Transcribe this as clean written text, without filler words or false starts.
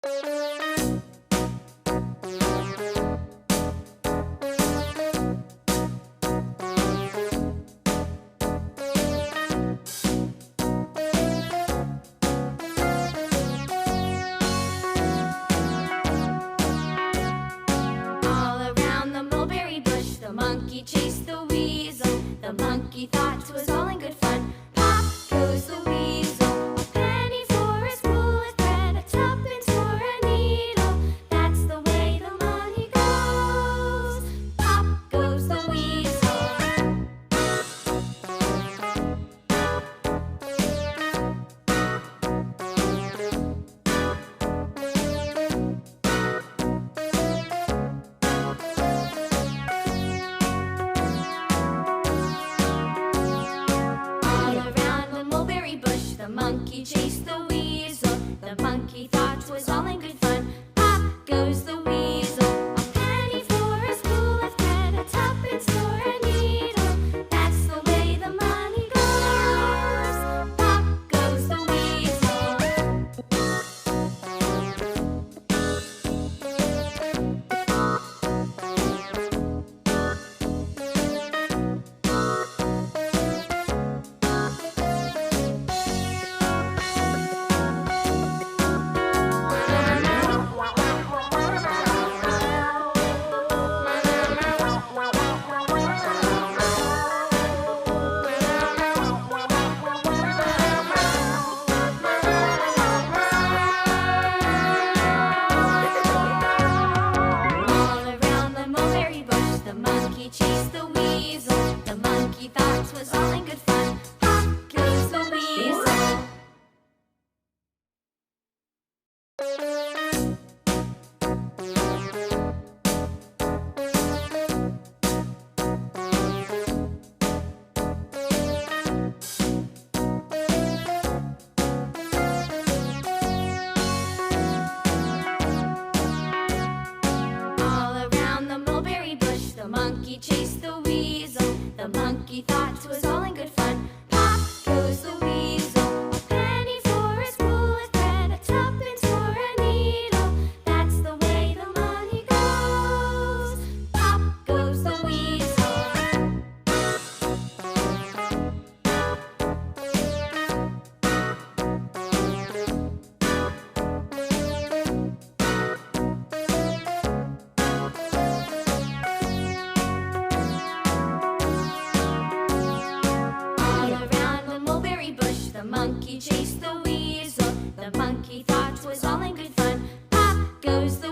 The monkey chased the weasel. The monkey thought 'twas all in good fun. Pop goes the weasel. A penny for a spool of thread, a tuppence for a needle. That's the way the money goes. Pop goes the weasel. The monkey chased the weasel. The monkey thought 'twas all in good fun. Pop goes the weasel. A penny for a spool of thread, a tuppence for a needle. That's the way the money goes. Pop goes the weasel. The monkey chased the weasel. The monkey thought 'twas all in good fun. Pop goes the weasel. The monkey chased the weasel. The monkey thought 'twas all in good fun. Pop goes the weasel. A penny for a spool of thread, a tuppence for a needle. That's the way the money goes. Pop goes the weasel. The monkey chased the weasel. The monkey thought 'twas all in good fun. Pop goes the